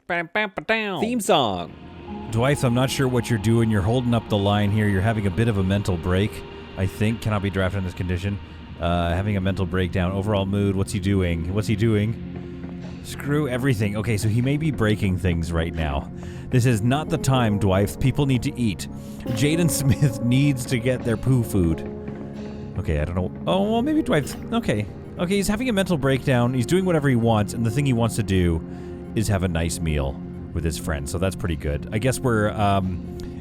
Theme song. Dwight, I'm not sure what you're doing. You're holding up the line here. You're having a bit of a mental break, I think. Cannot be drafted in this condition. Having a mental breakdown. Overall mood. What's he doing? Screw everything. Okay, so he may be breaking things right now. This is not the time, Dwight. People need to eat. Jaden Smith needs to get their poo food. Okay, I don't know. Oh, well, maybe Dwight. Okay, he's having a mental breakdown. He's doing whatever he wants, and the thing he wants to do is have a nice meal with his friends, so that's pretty good. I guess we're,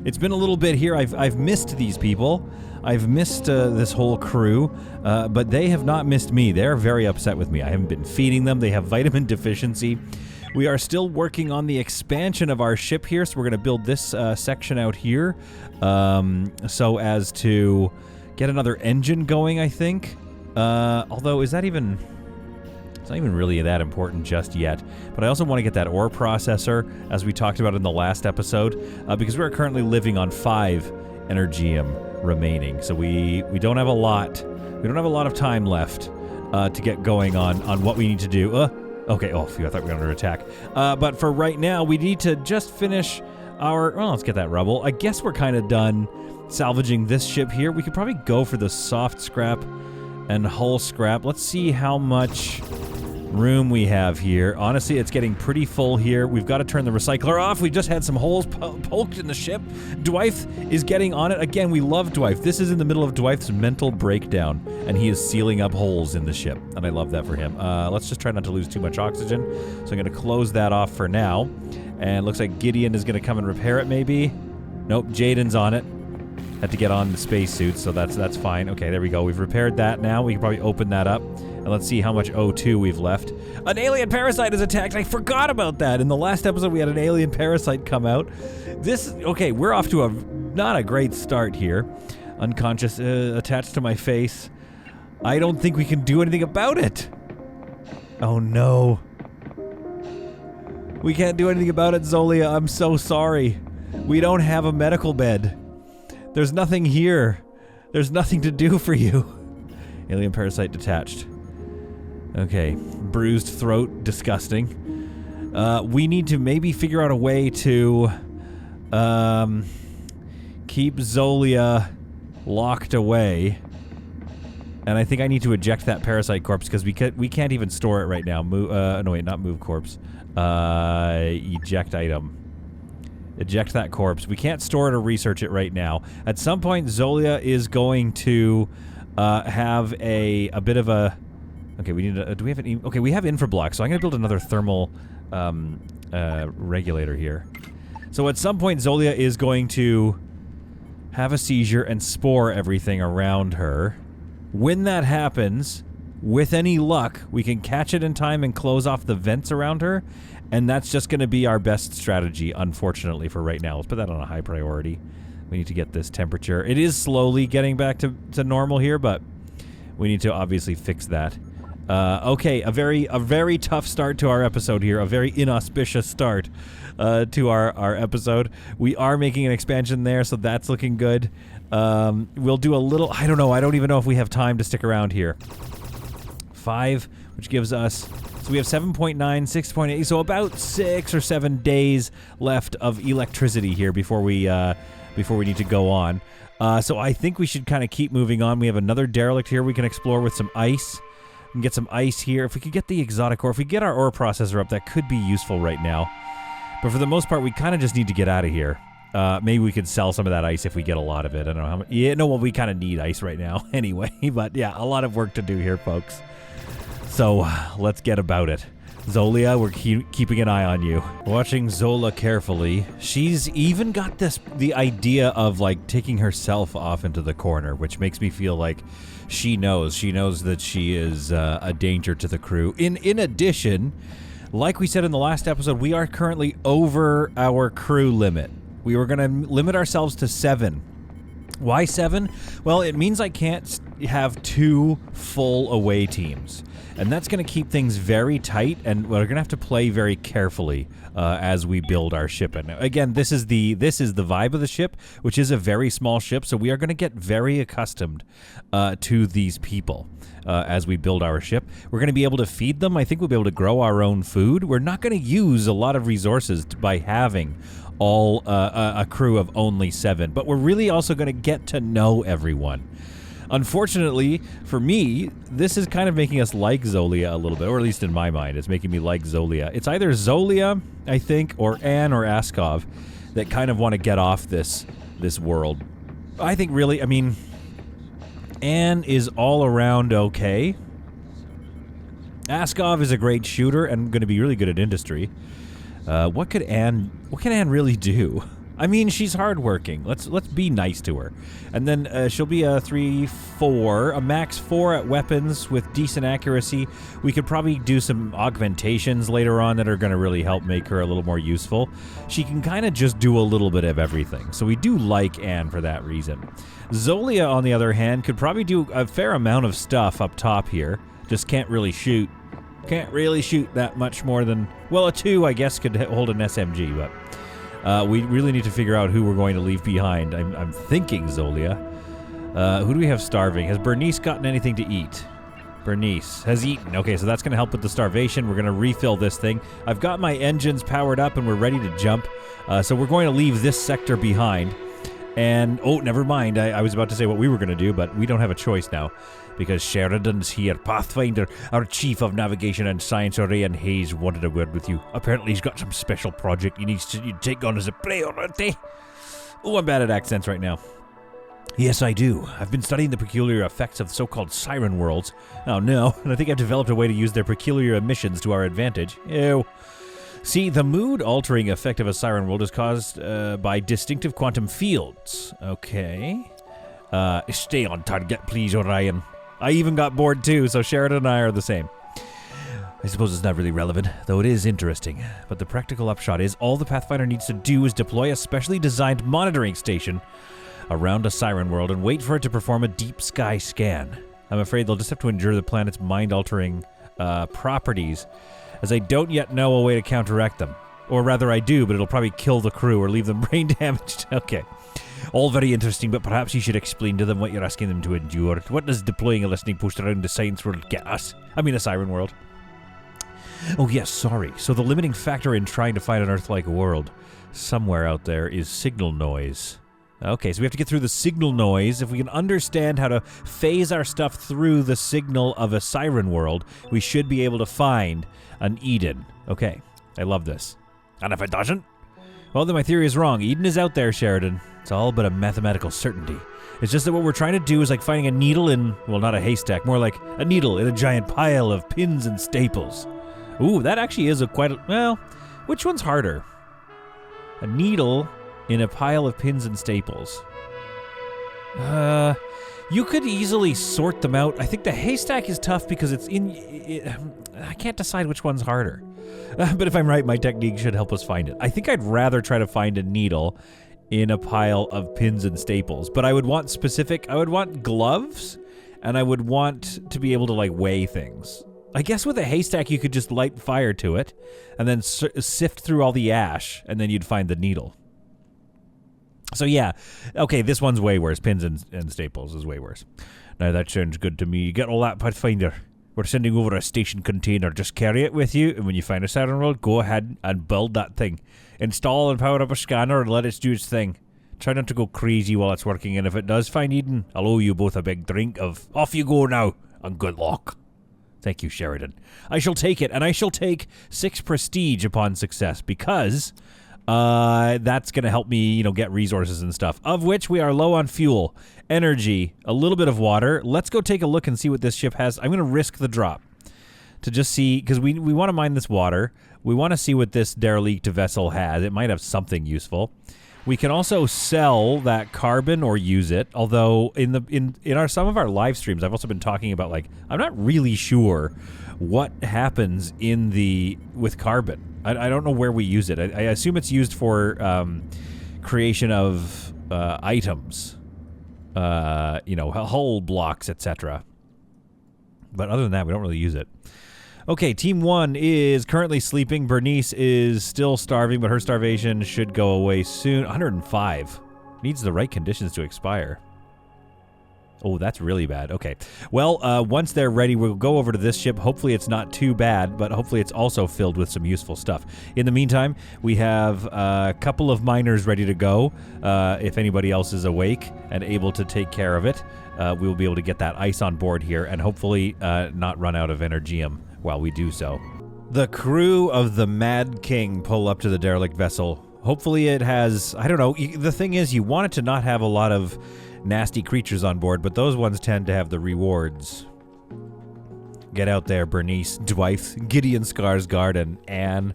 it's been a little bit here. I've missed these people. I've missed this whole crew, but they have not missed me. They're very upset with me. I haven't been feeding them. They have vitamin deficiency. We are still working on the expansion of our ship here, so we're going to build this section out here so as to get another engine going, I think. Although, is that even... It's not even really that important just yet. But I also want to get that ore processor, as we talked about in the last episode, because we're currently living on 5 energium remaining. So we don't have a lot. We don't have a lot of time left to get going on what we need to do. Okay, oh, phew, I thought we were under attack. But for right now, we need to just finish our... Well, let's get that rubble. I guess we're kind of done salvaging this ship here. We could probably go for the soft scrap and hull scrap. Let's see how much room we have here. Honestly, it's getting pretty full here. We've got to turn the recycler off. We just had some holes poked in the ship. Dwight is getting on it. Again, we love Dwight. This is in the middle of Dwight's mental breakdown, and he is sealing up holes in the ship, and I love that for him. Let's just try not to lose too much oxygen. So I'm going to close that off for now, and looks like Gideon is going to come and repair it, maybe. Nope, Jaden's on it. Had to get on the spacesuit, so that's fine. Okay, there we go. We've repaired that now. We can probably open that up. And let's see how much O2 we've left. An alien parasite is attacked. I forgot about that. In the last episode, we had an alien parasite come out. Okay, we're off to not a great start here. Unconscious, attached to my face. I don't think we can do anything about it. Oh, no. We can't do anything about it, Zolia. I'm so sorry. We don't have a medical bed. There's nothing here. There's nothing to do for you. Alien parasite detached. Okay. Bruised throat. Disgusting. We need to maybe figure out a way to keep Zolia locked away. And I think I need to eject that parasite corpse because we can't even store it right now. No, wait, not move corpse. Eject item. Eject that corpse. We can't store it or research it right now. At some point, Zolia is going to have a bit of a... Okay, we need to... do we have an... Okay, we have infrablock, so I'm going to build another thermal regulator here. So at some point, Zolia is going to have a seizure and spore everything around her. When that happens, with any luck, we can catch it in time and close off the vents around her. And that's just going to be our best strategy, unfortunately, for right now. Let's put that on a high priority. We need to get this temperature. It is slowly getting back to normal here, but we need to obviously fix that. Okay, a very tough start to our episode here. A very inauspicious start to our episode. We are making an expansion there, so that's looking good. We'll do a little... I don't know. I don't even know if we have time to stick around here. 5, which gives us... So we have 7.9, 6.8, so about 6 or 7 days left of electricity here before we need to go on. So I think we should kind of keep moving on. We have another derelict here we can explore with some ice. We can get some ice here. If we could get the exotic ore, if we get our ore processor up, that could be useful right now. But for the most part, we kind of just need to get out of here. Maybe we could sell some of that ice if we get a lot of it. I don't know how much. Yeah, no, well, we kind of need ice right now anyway. But yeah, a lot of work to do here, folks. So, let's get about it. Zolia, we're keeping an eye on you. Watching Zola carefully. She's even got the idea of, like, taking herself off into the corner, which makes me feel like she knows. She knows that she is a danger to the crew. In addition, like we said in the last episode, we are currently over our crew limit. We were going to limit ourselves to 7. Why 7? Well, it means I can't have 2 full away teams. And that's going to keep things very tight, and we're going to have to play very carefully as we build our ship. And again, this is the vibe of the ship, which is a very small ship, so we are going to get very accustomed to these people as we build our ship. We're going to be able to feed them. I think we'll be able to grow our own food. We're not going to use a lot of resources by having all a crew of only 7, but we're really also going to get to know everyone. Unfortunately, for me, this is kind of making us like Zolia a little bit, or at least in my mind, it's making me like Zolia. It's either Zolia, I think, or Anne or Askov that kind of want to get off this world. I think really, I mean, Anne is all around okay. Askov is a great shooter and going to be really good at industry. What can Anne really do? I mean, she's hardworking. Let's be nice to her. And then she'll be a 3-4, a max 4 at weapons with decent accuracy. We could probably do some augmentations later on that are going to really help make her a little more useful. She can kind of just do a little bit of everything. So we do like Anne for that reason. Zolia, on the other hand, could probably do a fair amount of stuff up top here. Just can't really shoot. Can't really shoot that much more than... Well, a 2, I guess, could hold an SMG, but... we really need to figure out who we're going to leave behind. I'm thinking Zolia. Who do we have starving? Has Bernice gotten anything to eat? Bernice has eaten. Okay, so that's going to help with the starvation. We're going to refill this thing. I've got my engines powered up and we're ready to jump. So we're going to leave this sector behind. And, oh, never mind. I was about to say what we were going to do, but we don't have a choice now. Because Sheridan's here. Pathfinder, our chief of navigation and science, Orion Hayes, wanted a word with you. Apparently he's got some special project he needs to take on as a priority. Oh, I'm bad at accents right now. Yes, I do. I've been studying the peculiar effects of so-called siren worlds. Oh, no. And I think I've developed a way to use their peculiar emissions to our advantage. Ew. See, the mood-altering effect of a siren world is caused by distinctive quantum fields. Okay. Stay on target, please, Orion. I even got bored too, so Sheridan and I are the same. I suppose it's not really relevant, though it is interesting. But the practical upshot is all the Pathfinder needs to do is deploy a specially designed monitoring station around a siren world and wait for it to perform a deep sky scan. I'm afraid they'll just have to endure the planet's mind-altering properties, as I don't yet know a way to counteract them. Or rather, I do, but it'll probably kill the crew or leave them brain damaged. Okay. All very interesting, but perhaps you should explain to them what you're asking them to endure. What does deploying a listening post around the science world get us? I mean, a siren world. Oh, yes, sorry. So the limiting factor in trying to find an Earth-like world somewhere out there is signal noise. Okay, so we have to get through the signal noise. If we can understand how to phase our stuff through the signal of a siren world, we should be able to find an Eden. Okay, I love this. And if it doesn't? Well, then my theory is wrong. Eden is out there, Sheridan. It's all but a mathematical certainty. It's just that what we're trying to do is like finding a needle in, well, not a haystack, more like a needle in a giant pile of pins and staples. Ooh, that actually is well, which one's harder? A needle in a pile of pins and staples. You could easily sort them out. I think the haystack is tough because I can't decide which one's harder. But if I'm right, my technique should help us find it. I think I'd rather try to find a needle in a pile of pins and staples. But I would want gloves, and I would want to be able to, like, weigh things. I guess with a haystack, you could just light fire to it, and then sift through all the ash, and then you'd find the needle. So yeah, okay, this one's way worse. Pins and staples is way worse. Now that sounds good to me. You get all that, Pathfinder? We're sending over a station container. Just carry it with you, and when you find a siren world, go ahead and build that thing. Install and power up a scanner and let it do its thing. Try not to go crazy while it's working, and if it does find Eden, I'll owe you both a big drink of off you go now, and good luck. Thank you, Sheridan. I shall take it, and I shall take 6 prestige upon success, because that's going to help me, get resources and stuff, of which we are low on fuel, energy, a little bit of water. Let's go take a look and see what this ship has. I'm going to risk the drop to just see, because we want to mine this water. We want to see what this derelict vessel has. It might have something useful. We can also sell that carbon or use it, although in some of our live streams, I've also been talking about, like, I'm not really sure what happens with carbon. I don't know where we use it. I assume it's used for creation of items. you know, hull blocks, etc. But other than that, we don't really use it. Okay, Team 1 is currently sleeping. Bernice is still starving, but her starvation should go away soon. 105. Needs the right conditions to expire. Oh, that's really bad. Okay. Well, once they're ready, we'll go over to this ship. Hopefully it's not too bad, but hopefully it's also filled with some useful stuff. In the meantime, we have a couple of miners ready to go. If anybody else is awake and able to take care of it, we will be able to get that ice on board here and hopefully not run out of energium while we do so. The crew of the Mad King pull up to the derelict vessel. Hopefully it has, I don't know, the thing is you want it to not have a lot of nasty creatures on board, but those ones tend to have the rewards. Get out there, Bernice, Dwight, Gideon Skarsgård, and Anne.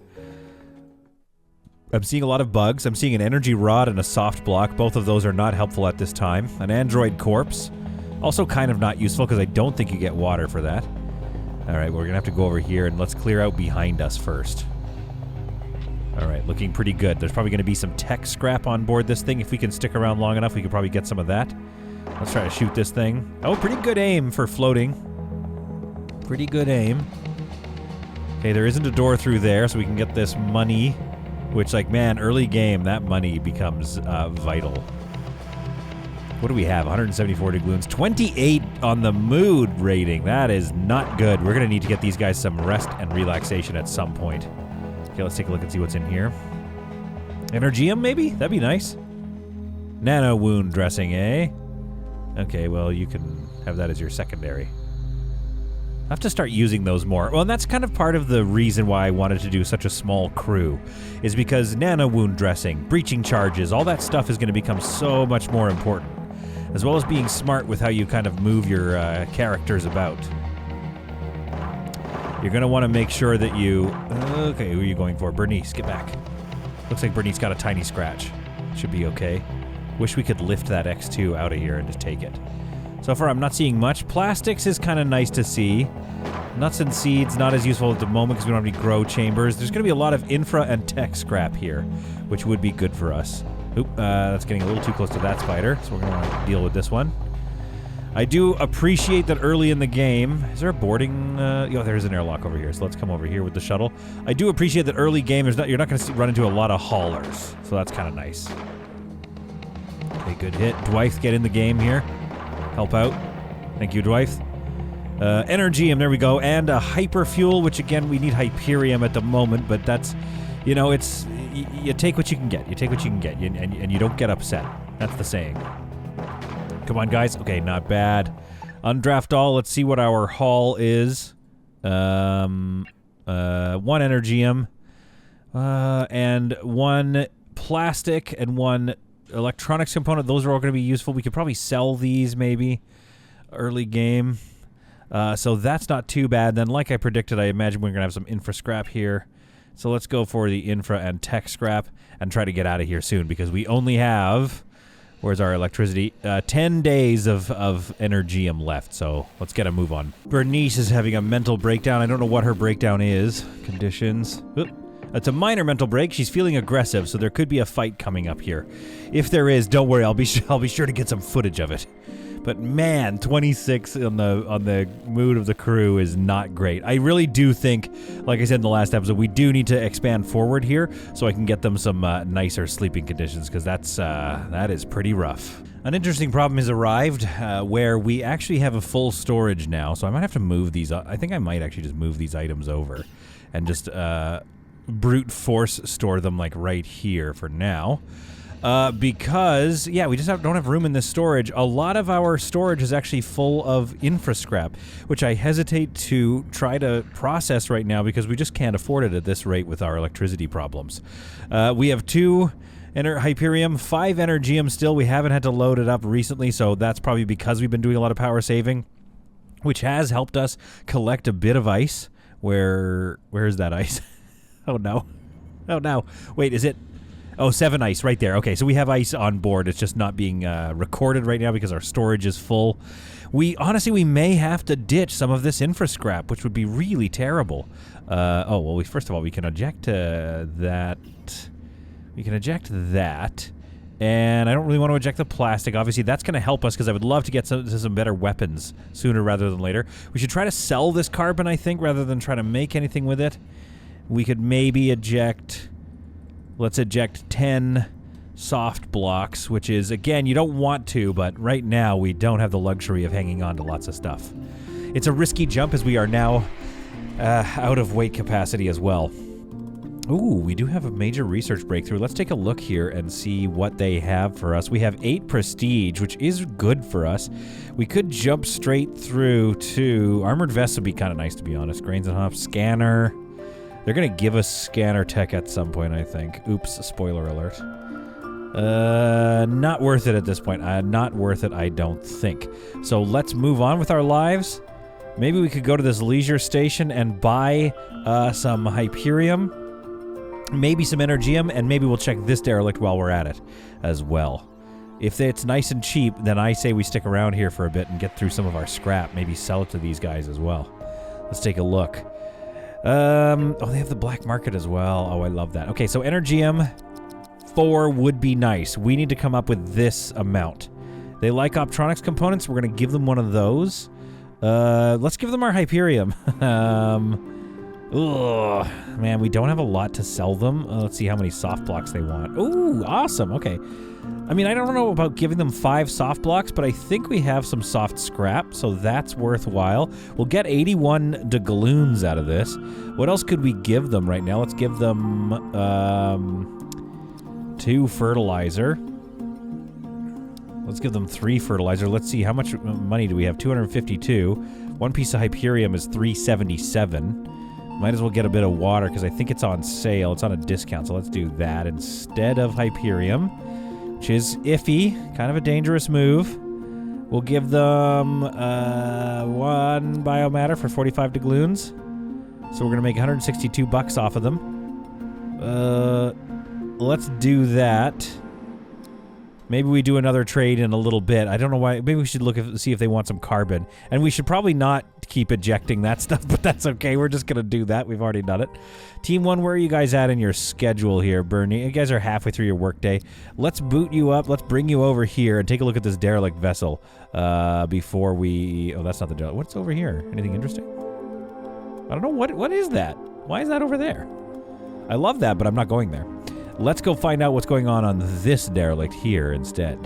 I'm seeing a lot of bugs. I'm seeing an energy rod and a soft block. Both of those are not helpful at this time. An android corpse. Also kind of not useful because I don't think you get water for that. Alright, we're going to have to go over here and let's clear out behind us first. Alright, looking pretty good. There's probably going to be some tech scrap on board this thing. If we can stick around long enough, we could probably get some of that. Let's try to shoot this thing. Oh, pretty good aim for floating. Pretty good aim. Okay, there isn't a door through there, so we can get this money. Which, like, man, early game, that money becomes vital. What do we have? 174 doubloons. 28 on the mood rating. That is not good. We're going to need to get these guys some rest and relaxation at some point. Okay, let's take a look and see what's in here. Energium, maybe? That'd be nice. Nano wound dressing, eh? Okay, well, you can have that as your secondary. I have to start using those more. Well, and that's kind of part of the reason why I wanted to do such a small crew, is because nano wound dressing, breaching charges, all that stuff is going to become so much more important, as well as being smart with how you kind of move your characters about. You're going to want to make sure that you... Okay, who are you going for? Bernice, get back. Looks like Bernice got a tiny scratch. Should be okay. Wish we could lift that X2 out of here and just take it. So far, I'm not seeing much. Plastics is kind of nice to see. Nuts and seeds, not as useful at the moment because we don't have any grow chambers. There's going to be a lot of infra and tech scrap here, which would be good for us. Oop, that's getting a little too close to that spider, so we're going to want to deal with this one. I do appreciate that early in the game... Is there a boarding... Oh, there's an airlock over here, so let's come over here with the shuttle. I do appreciate that early game, you're not going to run into a lot of haulers, so that's kind of nice. Okay, good hit. Dwight, get in the game here. Help out. Thank you, Dwight. Energium, there we go. And a hyperfuel, which again, we need Hyperium at the moment, but that's... You know, it's... You take what you can get. You take what you can get, and you don't get upset. That's the saying. Come on, guys. Okay, not bad. Undraft all. Let's see what our haul is. 1 Energium. And 1 plastic and 1 electronics component. Those are all going to be useful. We could probably sell these, maybe, early game. So that's not too bad. Then, like I predicted, I imagine we're going to have some infra scrap here. So let's go for the infra and tech scrap and try to get out of here soon because we only have... Where's our electricity? 10 days of energium left, so let's get a move on. Bernice is having a mental breakdown. I don't know what her breakdown is. Conditions. Oop. It's a minor mental break. She's feeling aggressive, so there could be a fight coming up here. If there is, don't worry. I'll be sure to get some footage of it. But man, 26 on the mood of the crew is not great. I really do think, like I said in the last episode, we do need to expand forward here so I can get them some nicer sleeping conditions because that is pretty rough. An interesting problem has arrived where we actually have a full storage now, so I might have to move these. I think I might actually just move these items over and just brute force store them like right here for now. Because, yeah, we just don't have room in this storage. A lot of our storage is actually full of infra scrap, which I hesitate to try to process right now because we just can't afford it at this rate with our electricity problems. We have 2 Hyperium, 5 Energium still. We haven't had to load it up recently, so that's probably because we've been doing a lot of power saving, which has helped us collect a bit of ice. Where is that ice? Oh, no. Oh, no. Wait, is it... Oh, 7 ice right there. Okay, so we have ice on board. It's just not being recorded right now because our storage is full. Honestly, we may have to ditch some of this infra scrap, which would be really terrible. Oh, well, first of all, we can eject that. We can eject that. And I don't really want to eject the plastic. Obviously, that's going to help us because I would love to get some better weapons sooner rather than later. We should try to sell this carbon, I think, rather than try to make anything with it. We could maybe eject... Let's eject 10 soft blocks, which is, again, you don't want to, but right now we don't have the luxury of hanging on to lots of stuff. It's a risky jump as we are now out of weight capacity as well. Ooh, we do have a major research breakthrough. Let's take a look here and see what they have for us. We have 8 prestige, which is good for us. We could jump straight through to... Armored vests would be kind of nice, to be honest. Grains and hops. Scanner. They're going to give us scanner tech at some point, I think. Oops, spoiler alert. Not worth it at this point. Not worth it, I don't think. So let's move on with our lives. Maybe we could go to this leisure station and buy some Hyperium. Maybe some Energium, and maybe we'll check this derelict while we're at it as well. If it's nice and cheap, then I say we stick around here for a bit and get through some of our scrap. Maybe sell it to these guys as well. Let's take a look. Oh, they have the black market as well. Oh, I love that. Okay, so Energium 4 would be nice. We need to come up with this amount. They like optronics components. We're going to give them one of those. Let's give them our Hyperium. Ugh, man, we don't have a lot to sell them. Let's see how many soft blocks they want. Ooh, awesome. Okay. I mean, I don't know about giving them 5 soft blocks, but I think we have some soft scrap, so that's worthwhile. We'll get 81 doubloons out of this. What else could we give them right now? Let's give them 2 fertilizer. Let's give them 3 fertilizer. Let's see, how much money do we have? 252. 1 piece of Hyperium is 377. Might as well get a bit of water because I think it's on sale. It's on a discount, so let's do that instead of Hyperium, which is iffy. Kind of a dangerous move. We'll give them 1 biomatter for 45 doubloons. So we're going to make 162 bucks off of them. Let's do that. Maybe we do another trade in a little bit. I don't know why. Maybe we should see if they want some carbon. And we should probably not keep ejecting that stuff, but that's okay. We're just going to do that. We've already done it. Team 1, where are you guys at in your schedule here, Bernie? You guys are halfway through your workday. Let's boot you up. Let's bring you over here and take a look at this derelict vessel before we... Oh, that's not the derelict. What's over here? Anything interesting? I don't know. What is that? Why is that over there? I love that, but I'm not going there. Let's go find out what's going on this derelict here instead.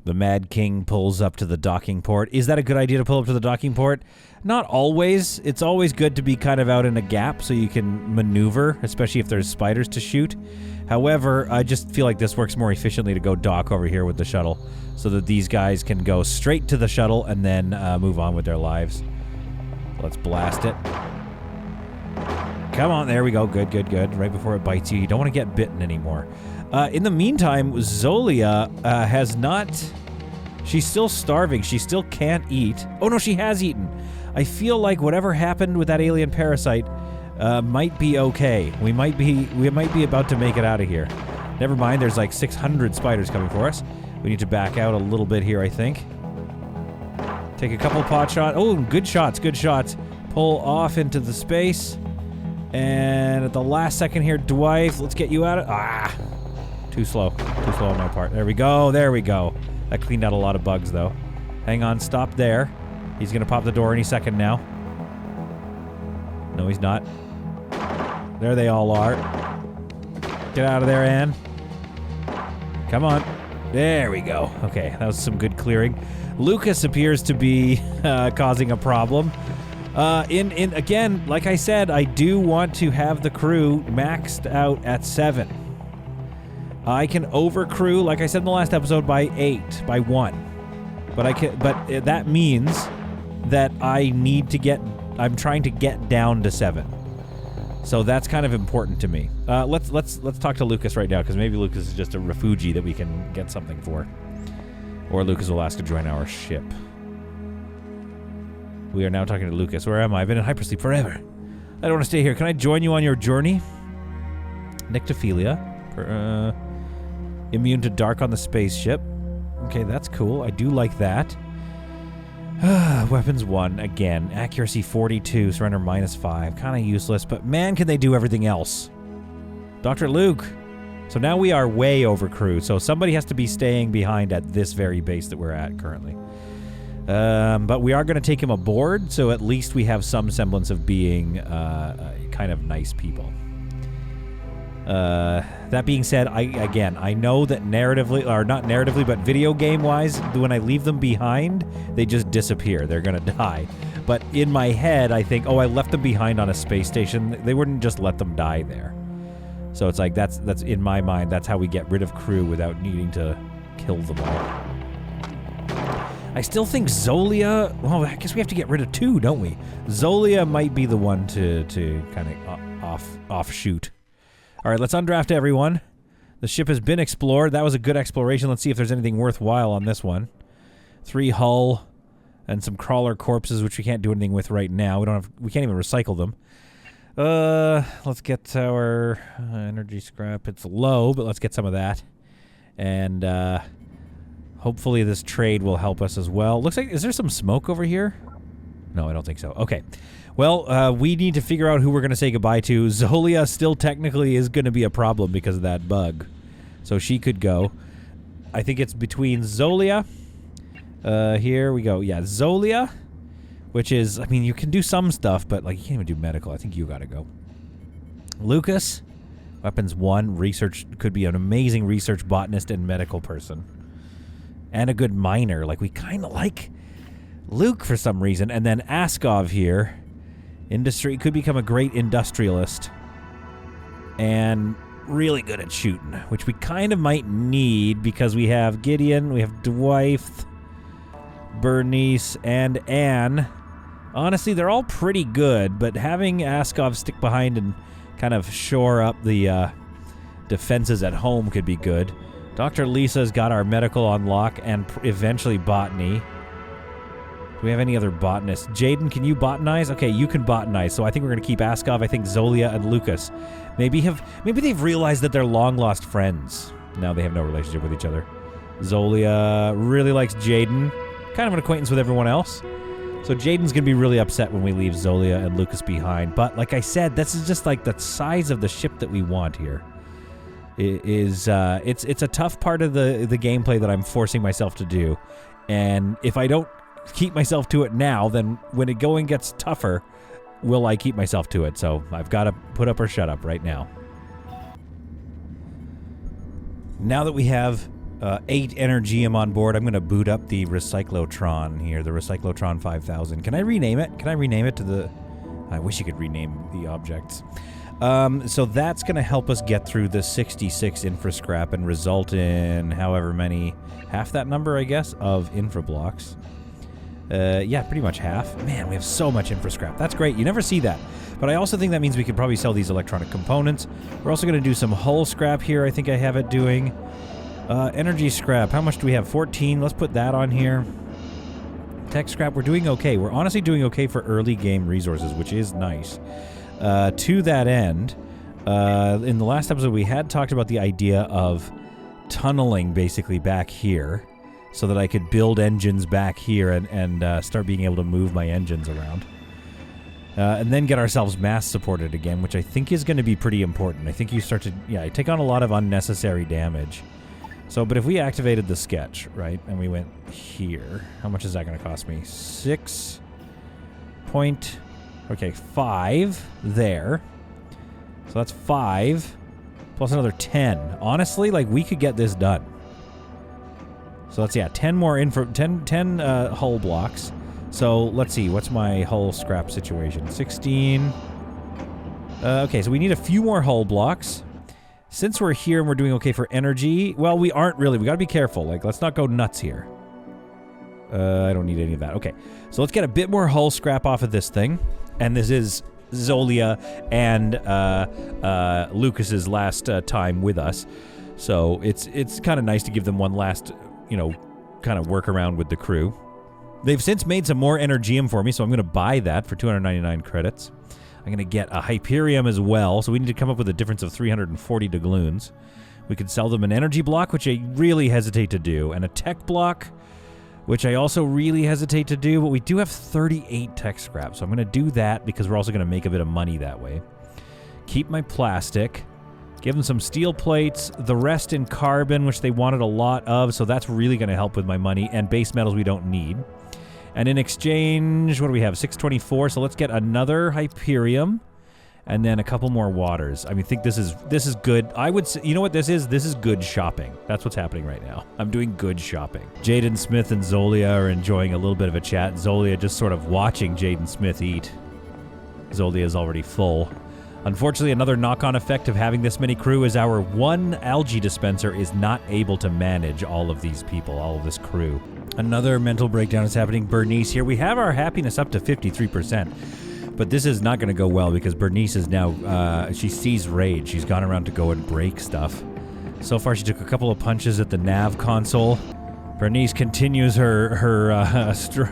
The Mad King pulls up to the docking port. Is that a good idea to pull up to the docking port? Not always. It's always good to be kind of out in a gap so you can maneuver, especially if there's spiders to shoot. However, I just feel like this works more efficiently to go dock over here with the shuttle so that these guys can go straight to the shuttle and then move on with their lives. Let's blast it. Come on, there we go. Good, good, good. Right before it bites you. You don't want to get bitten anymore. In the meantime, Zolia has not... She's still starving. She still can't eat. Oh, no, she has eaten. I feel like whatever happened with that alien parasite might be okay. We might be about to make it out of here. Never mind, there's like 600 spiders coming for us. We need to back out a little bit here, I think. Take a couple pot shots. Oh, good shots, good shots. Pull off into the space. And at the last second here, Dwight, let's get you out of... Ah! Too slow. Too slow on my part. There we go. There we go. That cleaned out a lot of bugs, though. Hang on. Stop there. He's going to pop the door any second now. No, he's not. There they all are. Get out of there, Anne. Come on. There we go. Okay, that was some good clearing. Lucas appears to be causing a problem. Again, like I said, I do want to have the crew maxed out at 7. I can overcrew, like I said in the last episode, by 8, by 1. But that means that I'm trying to get down to 7. So that's kind of important to me. Let's talk to Lucas right now, because maybe Lucas is just a refugee that we can get something for. Or Lucas will ask to join our ship. We are now talking to Lucas. Where am I? I've been in hypersleep forever. I don't want to stay here. Can I join you on your journey? Nyctophilia. Immune to dark on the spaceship. Okay, that's cool. I do like that. Weapons 1, again. Accuracy 42, surrender -5. Kind of useless, but man, can they do everything else. Dr. Luke, So now we are way over crew. So somebody has to be staying behind at this very base that we're at currently. But we are going to take him aboard, so at least we have some semblance of being kind of nice people. That being said, I know that narratively, or not narratively, but video game-wise, when I leave them behind, they just disappear. They're going to die. But in my head, I think, oh, I left them behind on a space station. They wouldn't just let them die there. So it's like, that's in my mind, that's how we get rid of crew without needing to kill them all. I still think Zolia, well, I guess we have to get rid of 2, don't we? Zolia might be the one to kind of offshoot. All right, let's undraft everyone. The ship has been explored. That was a good exploration. Let's see if there's anything worthwhile on this one. 3 hull and some crawler corpses, which we can't do anything with right now. We can't even recycle them. Let's get our energy scrap. It's low, but let's get some of that. And hopefully this trade will help us as well. Looks like, is there some smoke over here? No, I don't think so. Okay. Well, we need to figure out who we're going to say goodbye to. Zolia still technically is going to be a problem because of that bug. So she could go. I think it's between Zolia. Here we go. Yeah, Zolia. Which is, I mean, you can do some stuff, but like you can't even do medical. I think you got to go. Lucas. Weapons 1. Research. Could be an amazing research botanist and medical person. And a good miner. Like, we kind of like Luke for some reason. And then Askov here. Industry. Could become a great industrialist. And really good at shooting. Which we kind of might need because we have Gideon. We have Dwight. Bernice. And Anne. Honestly, they're all pretty good. But having Askov stick behind and kind of shore up the defenses at home could be good. Dr. Lisa's got our medical on lock and eventually botany. Do we have any other botanists? Jaden, can you botanize? Okay, you can botanize. So I think we're going to keep Askov, I think Zolia, and Lucas. Maybe they've realized that they're long-lost friends. Now they have no relationship with each other. Zolia really likes Jaden. Kind of an acquaintance with everyone else. So Jaden's going to be really upset when we leave Zolia and Lucas behind. But like I said, this is just like the size of the ship that we want here. It's a tough part of the gameplay that I'm forcing myself to do. And if I don't keep myself to it now, then when it going gets tougher, will I keep myself to it? So I've got to put up or shut up right now. Now that we have 8 Energium on board, I'm going to boot up the Recyclotron here, the Recyclotron 5000. Can I rename it? Can I rename it to the... I wish you could rename the objects. So that's going to help us get through the 66 infra scrap and result in however many, half that number, I guess, of infra blocks. Yeah, pretty much half. Man, we have so much infra scrap. That's great. You never see that. But I also think that means we could probably sell these electronic components. We're also going to do some hull scrap here. I think I have it doing. Energy scrap. How much do we have? 14. Let's put that on here. Tech scrap. We're doing okay. We're honestly doing okay for early game resources, which is nice. To that end, in the last episode, we had talked about the idea of tunneling basically back here so that I could build engines back here and start being able to move my engines around. And then get ourselves mass supported again, which I think is going to be pretty important. I think you start to, yeah, take on a lot of unnecessary damage. So, but if we activated the sketch, right, and we went here, how much is that going to cost me? 5 there. So that's 5 plus another 10. Honestly, like, we could get this done. So let's, 10 more 10 hull blocks. So let's see, what's my hull scrap situation? 16. Okay, so we need a few more hull blocks. Since we're here and we're doing okay for energy, well, we aren't really. We gotta be careful. Like, let's not go nuts here. I don't need any of that. Okay, so let's get a bit more hull scrap off of this thing. And this is Zolia and Lucas's last time with us. So it's kind of nice to give them one last, kind of work around with the crew. They've since made some more Energium for me, so I'm going to buy that for 299 credits. I'm going to get a Hyperium as well, so we need to come up with a difference of 340 doubloons. We could sell them an energy block, which I really hesitate to do, and a tech block, which I also really hesitate to do, but we do have 38 tech scrap, so I'm going to do that because we're also going to make a bit of money that way. Keep my plastic. Give them some steel plates, the rest in carbon, which they wanted a lot of, so that's really going to help with my money, and base metals we don't need. And in exchange, what do we have? 624, so let's get another Hyperium, and then a couple more waters. I mean, I think this is good. I would say, you know what this is? This is good shopping. That's what's happening right now. I'm doing good shopping. Jaden Smith and Zolia are enjoying a little bit of a chat. Zolia just sort of watching Jaden Smith eat. Zolia is already full. Unfortunately, another knock-on effect of having this many crew is our one algae dispenser is not able to manage all of these people, all of this crew. Another mental breakdown is happening. Bernice here. We have our happiness up to 53%, but this is not going to go well because Bernice is now, she sees rage. She's gone around to go and break stuff. So far, she took a couple of punches at the nav console. Bernice continues her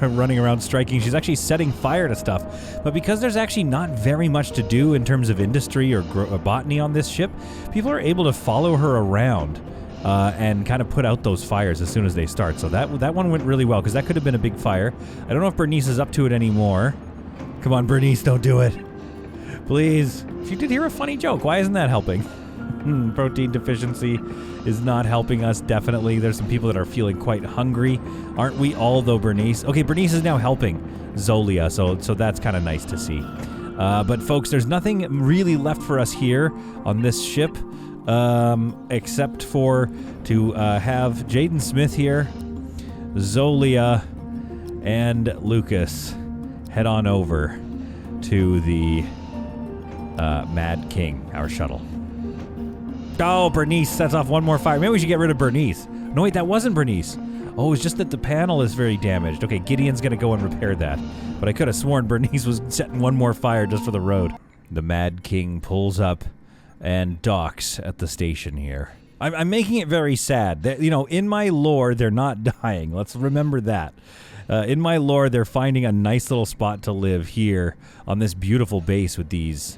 running around striking. She's actually setting fire to stuff. But because there's actually not very much to do in terms of industry or botany on this ship, people are able to follow her around and kind of put out those fires as soon as they start. So that one went really well because that could have been a big fire. I don't know if Bernice is up to it anymore. Come on, Bernice, don't do it. Please. She did hear a funny joke. Why isn't that helping? Protein deficiency is not helping us, definitely. There's some people that are feeling quite hungry. Aren't we all, though, Bernice? Okay, Bernice is now helping Zolia, so that's kind of nice to see. But, folks, there's nothing really left for us here on this ship except for to have Jaden Smith here, Zolia, and Lucas head on over to the Mad King, our shuttle. Oh, Bernice sets off one more fire. Maybe we should get rid of Bernice. No, wait, that wasn't Bernice. Oh, it's just that the panel is very damaged. Okay, Gideon's going to go and repair that. But I could have sworn Bernice was setting one more fire just for the road. The Mad King pulls up and docks at the station here. I'm making it very sad. You know, in my lore, they're not dying. Let's remember that. In my lore, they're finding a nice little spot to live here on this beautiful base with these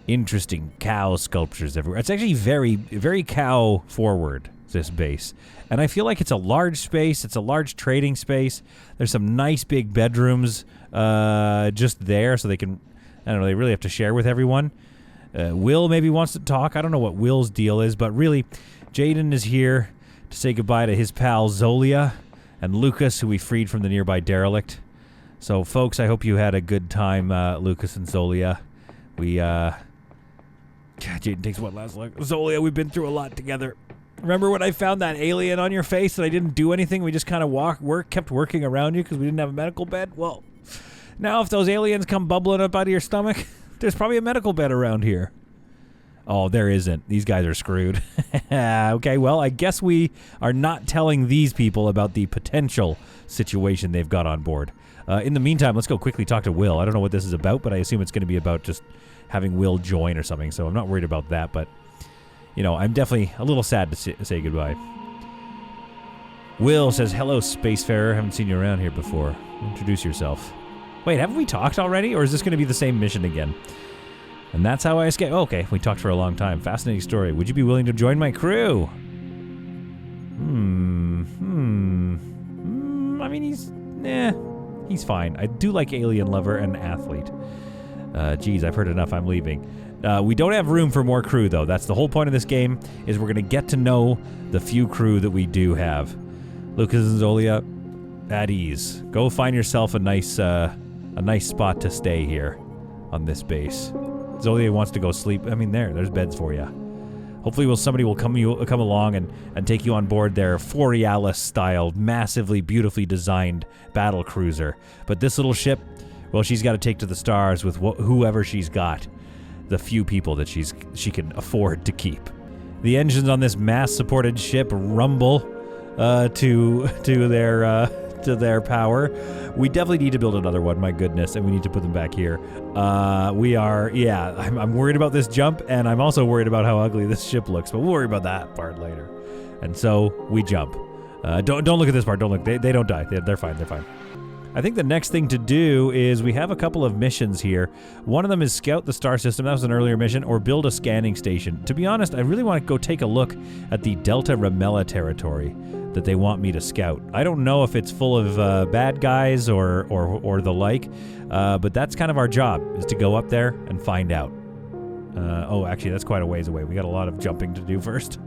interesting cow sculptures everywhere. It's actually very, very cow forward, this base. And I feel like it's a large space. It's a large trading space. There's some nice big bedrooms just there so they can, I don't know, they really have to share with everyone. Will maybe wants to talk. I don't know what Will's deal is, but really, Jaden is here to say goodbye to his pal Zolia and Lucas, who we freed from the nearby Derelict. So, folks, I hope you had a good time, Lucas and Zolia. God, Jaden takes one last look. Zolia, we've been through a lot together. Remember when I found that alien on your face and I didn't do anything? We just kind of kept working around you because we didn't have a medical bed? Well, now if those aliens come bubbling up out of your stomach, there's probably a medical bed around here. Oh, there isn't. These guys are screwed. Okay, well, I guess we are not telling these people about the potential situation they've got on board. In the meantime, let's go quickly talk to Will. I don't know what this is about, but I assume it's going to be about just having Will join or something, so I'm not worried about that, but, you know, I'm definitely a little sad to say goodbye. Will says, hello, Spacefarer. Haven't seen you around here before. Introduce yourself. Wait, haven't we talked already, or is this going to be the same mission again? And that's how I escaped. Oh, okay, we talked for a long time. Fascinating story. Would you be willing to join my crew? I mean, he's fine. I do like alien lover and athlete. Geez, I've heard enough. I'm leaving. We don't have room for more crew, though. That's the whole point of this game, is we're going to get to know the few crew that we do have. Lucas and Zolia, at ease. Go find yourself a nice spot to stay here on this base. Zolia wants to go sleep. I mean, there's beds for you. Hopefully somebody will come along and take you on board their Borealis-style, massively, beautifully designed battle cruiser. But this little ship, well, she's got to take to the stars with whoever she's got, the few people that she can afford to keep. The engines on this mass-supported ship rumble to their power. We definitely need to build another one, my goodness, and we need to put them back here. I'm worried about this jump, and I'm also worried about how ugly this ship looks, but we'll worry about that part later. And so we jump. Don't look at this part. Don't look. They don't die. They're fine. They're fine. I think the next thing to do is we have a couple of missions here. One of them is scout the star system. That was an earlier mission. Or build a scanning station. To be honest, I really want to go take a look at the Delta Ramella territory that they want me to scout. I don't know if it's full of bad guys or the like, but that's kind of our job, is to go up there and find out. Oh, actually, that's quite a ways away. We got a lot of jumping to do first.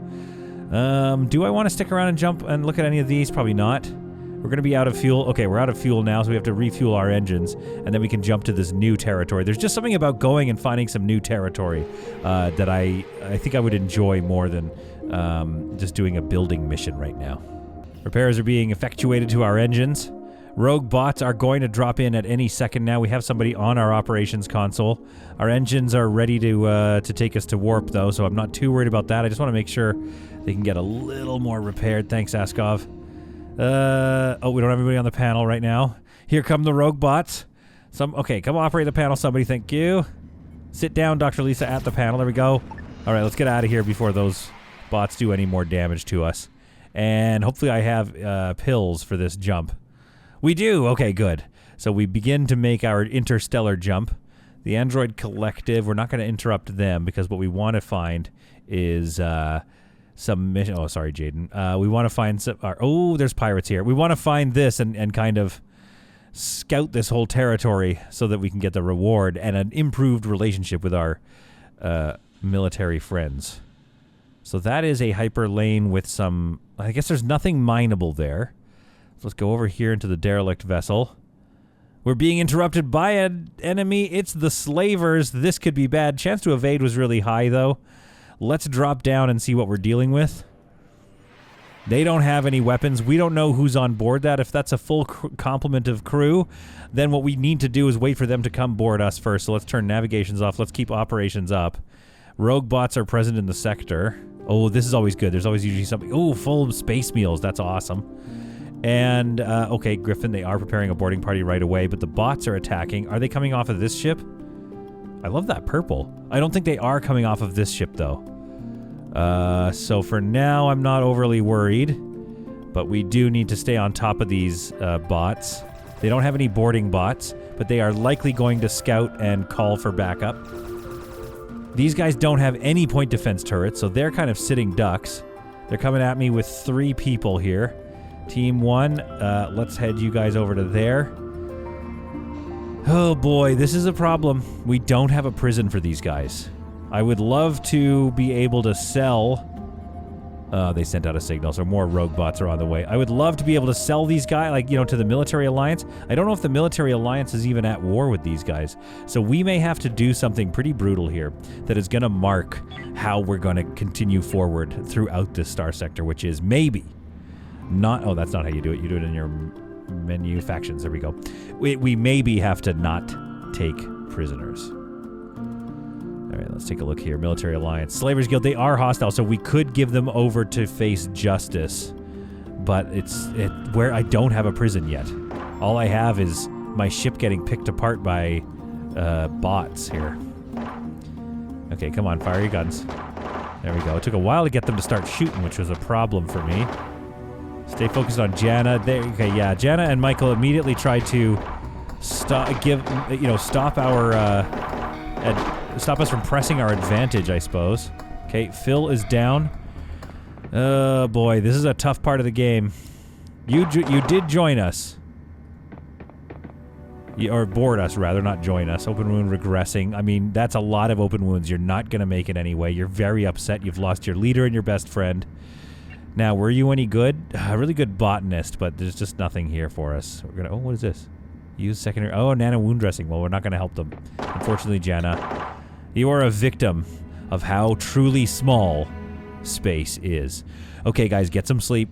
Do I want to stick around and jump and look at any of these? Probably not. We're going to be out of fuel. Okay, we're out of fuel now, so we have to refuel our engines, and then we can jump to this new territory. There's just something about going and finding some new territory that I think I would enjoy more than just doing a building mission right now. Repairs are being effectuated to our engines. Rogue bots are going to drop in at any second now. We have somebody on our operations console. Our engines are ready to take us to warp, though, so I'm not too worried about that. I just want to make sure they can get a little more repaired. Thanks, Askov. Oh, we don't have anybody on the panel right now. Here come the rogue bots. Okay, come operate the panel, somebody. Thank you. Sit down, Dr. Lisa, at the panel. There we go. All right, let's get out of here before those bots do any more damage to us. And hopefully I have pills for this jump. We do. Okay, good. So we begin to make our interstellar jump. The Android Collective, we're not going to interrupt them because what we want to find is some mission. Oh, sorry, Jaden. We want to find some. Oh, there's pirates here. We want to find this and kind of scout this whole territory so that we can get the reward and an improved relationship with our military friends. So that is a hyper lane with some. I guess there's nothing mineable there. So let's go over here into the derelict vessel. We're being interrupted by an enemy. It's the slavers. This could be bad. Chance to evade was really high, though. Let's drop down and see what we're dealing with. They don't have any weapons. We don't know who's on board that. If that's a full complement of crew, then what we need to do is wait for them to come board us first. So let's turn navigations off. Let's keep operations up. Rogue bots are present in the sector. Oh, this is always good. There's always usually something. Oh, full of space meals. That's awesome. And, okay, Griffin, they are preparing a boarding party right away, but the bots are attacking. Are they coming off of this ship? I love that purple. I don't think they are coming off of this ship, though. So for now, I'm not overly worried, but we do need to stay on top of these bots. They don't have any boarding bots, but they are likely going to scout and call for backup. These guys don't have any point defense turrets, so they're kind of sitting ducks. They're coming at me with 3 people here. Team 1, let's head you guys over to there. Oh boy, this is a problem. We don't have a prison for these guys. I would love to be able to sell... they sent out a signal, so more rogue bots are on the way. I would love to be able to sell these guys, like, you know, to the military alliance. I don't know if the military alliance is even at war with these guys. So we may have to do something pretty brutal here that is going to mark how we're going to continue forward throughout this star sector, which is maybe not... Oh, that's not how you do it. You do it in your menu factions. There we go. We maybe have to not take prisoners. All right, let's take a look here. Military Alliance. Slavers Guild, they are hostile, so we could give them over to face justice. But it's where I don't have a prison yet. All I have is my ship getting picked apart by bots here. Okay, come on, fire your guns. There we go. It took a while to get them to start shooting, which was a problem for me. Stay focused on Jana. Okay, yeah, Jana and Michael immediately tried to stop us from pressing our advantage, I suppose. Okay, Phil is down. Oh boy, this is a tough part of the game. You did join us. Or board us, rather, not join us. Open wound regressing. I mean, that's a lot of open wounds. You're not going to make it anyway. You're very upset. You've lost your leader and your best friend. Now, were you any good? A really good botanist, but there's just nothing here for us. We're gonna... Oh, what is this? Use secondary... Oh, nano wound dressing. Well, we're not going to help them. Unfortunately, Jana, you are a victim of how truly small space is. Okay, guys, get some sleep.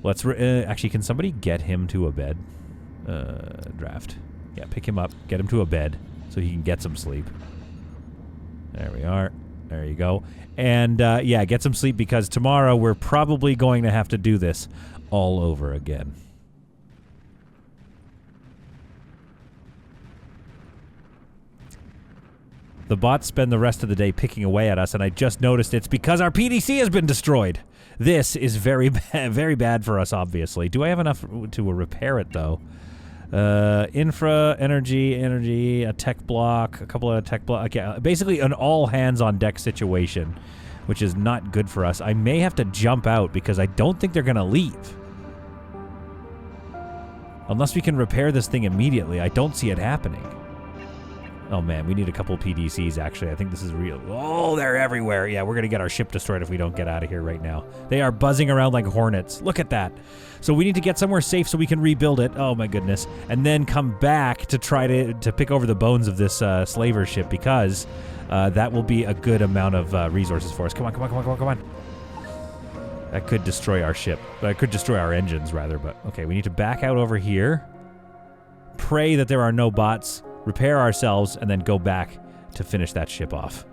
Let's... actually, can somebody get him to a bed? Draft. Yeah, pick him up. Get him to a bed so he can get some sleep. There we are. There you go. And, yeah, get some sleep because tomorrow we're probably going to have to do this all over again. The bots spend the rest of the day picking away at us, and I just noticed it's because our PDC has been destroyed. This is very bad for us, obviously. Do I have enough to repair it, though? Infra, energy, a tech block, a couple of tech blocks. Okay, basically an all-hands-on-deck situation, which is not good for us. I may have to jump out because I don't think they're going to leave. Unless we can repair this thing immediately. I don't see it happening. Oh, man, we need a couple PDCs, actually. I think this is real. Oh, they're everywhere. Yeah, we're going to get our ship destroyed if we don't get out of here right now. They are buzzing around like hornets. Look at that. So we need to get somewhere safe so we can rebuild it. Oh, my goodness. And then come back to try to pick over the bones of this slaver ship, because that will be a good amount of resources for us. Come on, come on, come on, come on, come on. That could destroy our ship. That could destroy our engines, rather. But, okay, we need to back out over here. Pray that there are no bots. Repair ourselves, and then go back to finish that ship off.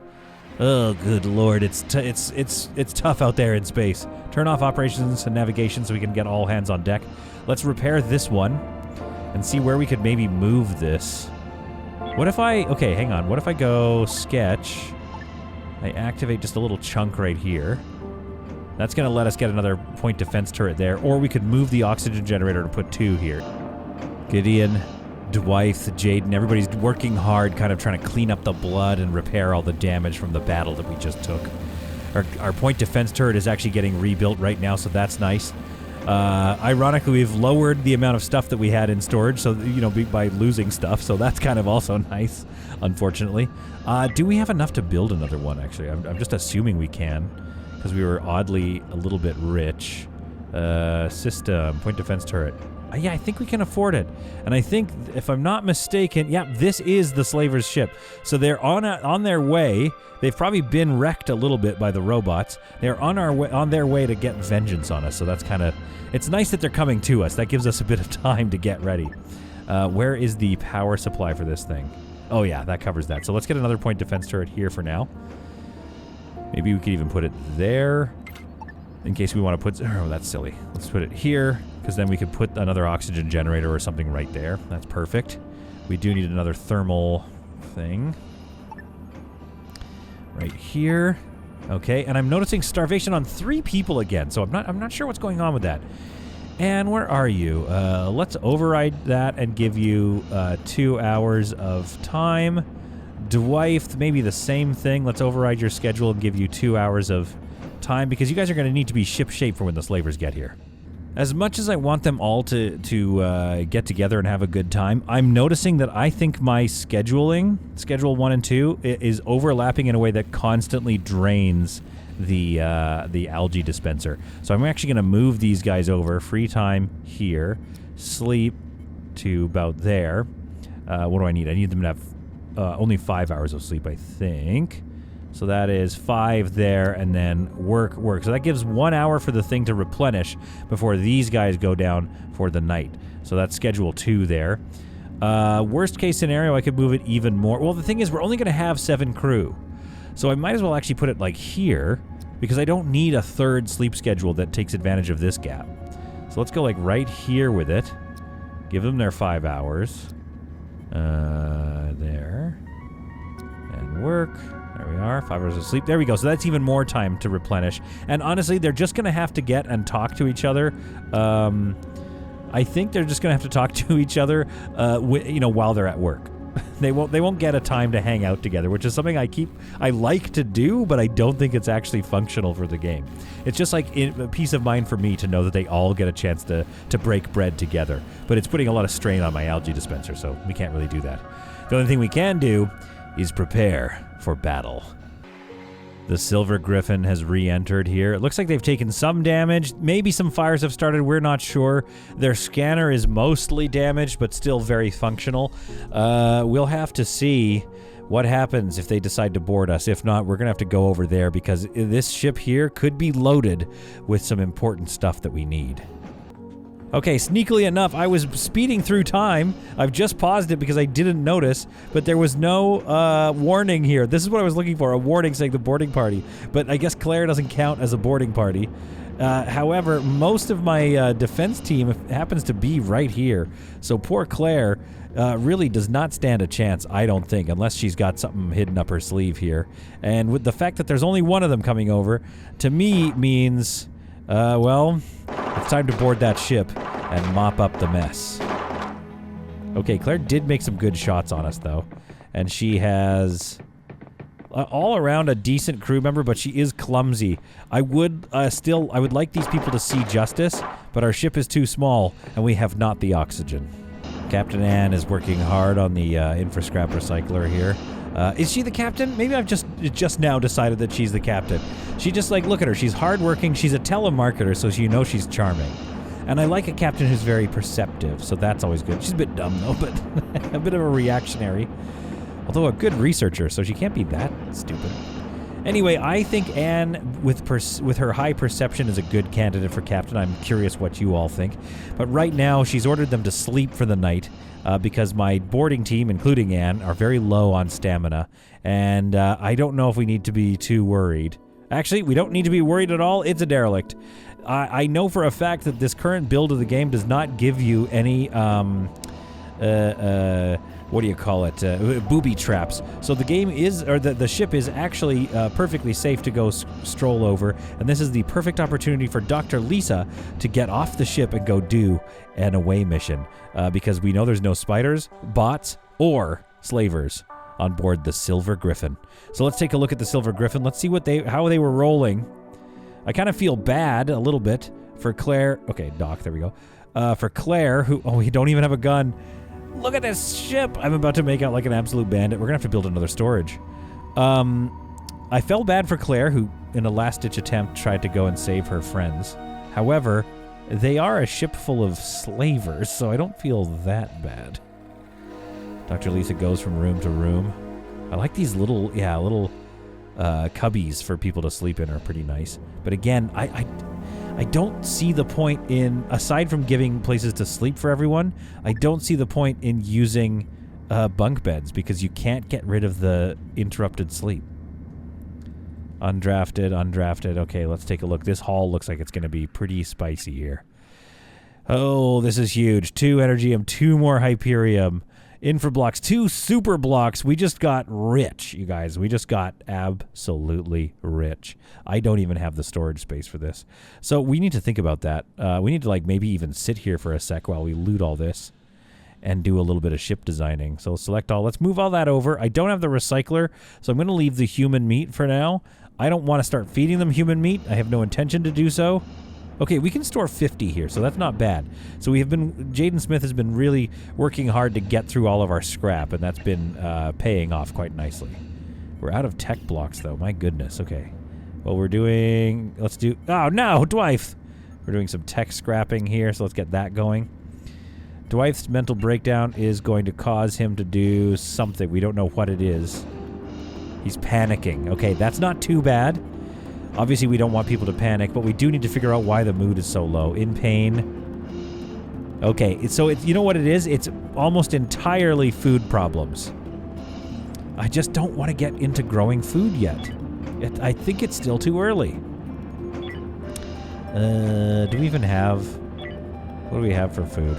Oh, good lord, it's tough out there in space. Turn off operations and navigation so we can get all hands on deck. Let's repair this one and see where we could maybe move this. What if okay, hang on. What if I go sketch? I activate just a little chunk right here. That's going to let us get another point defense turret there, or we could move the oxygen generator and put 2 here. Gideon, Dwight, Jaden, everybody's working hard, kind of trying to clean up the blood and repair all the damage from the battle that we just took. Our point defense turret is actually getting rebuilt right now, so that's nice. Ironically, we've lowered the amount of stuff that we had in storage, so, you know, by losing stuff, so that's kind of also nice, unfortunately. Do we have enough to build another one, actually? I'm just assuming we can, because we were oddly a little bit rich. System, point defense turret. Yeah, I think we can afford it. And I think, if I'm not mistaken, yeah, this is the slaver's ship. So they're on their way. They've probably been wrecked a little bit by the robots. They're on their way to get vengeance on us. So that's kind of... It's nice that they're coming to us. That gives us a bit of time to get ready. Where is the power supply for this thing? Oh, yeah, that covers that. So let's get another point defense turret here for now. Maybe we could even put it there, in case we want to put... Oh, that's silly. Let's put it here, because then we could put another oxygen generator or something right there. That's perfect. We do need another thermal thing. Right here. Okay, and I'm noticing starvation on 3 people again, so I'm not sure what's going on with that. And where are you? Let's override that and give you 2 hours of time. Dwight, maybe the same thing. Let's override your schedule and give you 2 hours of time, because you guys are going to need to be ship-shape for when the slavers get here. As much as I want them all to get together and have a good time, I'm noticing that I think my schedule 1 and 2, is overlapping in a way that constantly drains the algae dispenser. So I'm actually going to move these guys over. Free time here. Sleep to about there. What do I need? I need them to have only 5 hours of sleep, I think. So that is 5 there, and then work. So that gives 1 hour for the thing to replenish before these guys go down for the night. So that's schedule 2 there. Worst case scenario, I could move it even more. Well, the thing is, we're only going to have 7 crew. So I might as well actually put it like here, because I don't need a 3rd sleep schedule that takes advantage of this gap. So let's go like right here with it. Give them their 5 hours. There. And work. There we are, 5 hours of sleep. There we go. So that's even more time to replenish. And honestly, they're just going to have to get and talk to each other. I think they're just going to have to talk to each other, while they're at work. They won't get a time to hang out together, which is something I like to do, but I don't think it's actually functional for the game. It's just like a peace of mind for me to know that they all get a chance to break bread together. But it's putting a lot of strain on my algae dispenser, so we can't really do that. The only thing we can do is prepare for battle. The Silver Griffin has re-entered here. It looks like they've taken some damage. Maybe some fires have started. We're not sure. Their scanner is mostly damaged, but still very functional. We'll have to see what happens if they decide to board us. If not, we're going to have to go over there, because this ship here could be loaded with some important stuff that we need. Okay, sneakily enough, I was speeding through time. I've just paused it because I didn't notice, but there was no warning here. This is what I was looking for, a warning saying the boarding party. But I guess Claire doesn't count as a boarding party. However, most of my defense team happens to be right here. So poor Claire really does not stand a chance, I don't think, unless she's got something hidden up her sleeve here. And with the fact that there's only one of them coming over, to me means, well, it's time to board that ship and mop up the mess. Okay, Claire did make some good shots on us, though. And she has all around a decent crew member, but she is clumsy. I would like these people to see justice, but our ship is too small, and we have not the oxygen. Captain Ann is working hard on the infrascrap recycler here. Is she the captain? Maybe I've just now decided that she's the captain. She just, like, look at her. She's hardworking. She's a telemarketer, so you know she's charming. And I like a captain who's very perceptive, so that's always good. She's a bit dumb, though, but a bit of a reactionary. Although a good researcher, so she can't be that stupid. Anyway, I think Anne, with her high perception, is a good candidate for captain. I'm curious what you all think. But right now, she's ordered them to sleep for the night because my boarding team, including Anne, are very low on stamina. And I don't know if we need to be too worried. Actually, we don't need to be worried at all. It's a derelict. I know for a fact that this current build of the game does not give you any... what do you call it? Booby traps. So the game is, or the ship is actually perfectly safe to go stroll over, and this is the perfect opportunity for Dr. Lisa to get off the ship and go do an away mission, because we know there's no spiders, bots, or slavers on board the Silver Griffin. So let's take a look at the Silver Griffin. Let's see how they were rolling. I kind of feel bad a little bit for Claire. Okay, Doc, there we go. For Claire, who, we don't even have a gun. Look at this ship! I'm about to make out like an absolute bandit. We're gonna have to build another storage. I felt bad for Claire, who, in a last-ditch attempt, tried to go and save her friends. However, they are a ship full of slavers, so I don't feel that bad. Dr. Lisa goes from room to room. I like these little cubbies for people to sleep in are pretty nice. But again, I don't see the point in, aside from giving places to sleep for everyone, I don't see the point in using bunk beds because you can't get rid of the interrupted sleep. Undrafted. Okay, let's take a look. This hall looks like it's going to be pretty spicy here. Oh, this is huge. 2 Energium, 2 more Hyperium. Infra blocks, 2 super blocks. We just got rich, you guys. We just got absolutely rich. I don't even have the storage space for this. So we need to think about that. We need to, like, maybe even sit here for a sec while we loot all this and do a little bit of ship designing. So select all. Let's move all that over. I don't have the recycler, so I'm going to leave the human meat for now. I don't want to start feeding them human meat. I have no intention to do so. Okay, we can store 50 here, so that's not bad. So Jaden Smith has been really working hard to get through all of our scrap, and that's been paying off quite nicely. We're out of tech blocks, though. My goodness. Okay. Well, oh, no, Dwight! We're doing some tech scrapping here, so let's get that going. Dwight's mental breakdown is going to cause him to do something. We don't know what it is. He's panicking. Okay, that's not too bad. Obviously, we don't want people to panic, but we do need to figure out why the mood is so low. In pain. Okay, so you know what it is? It's almost entirely food problems. I just don't want to get into growing food yet. I think it's still too early. Do we even have... What do we have for food?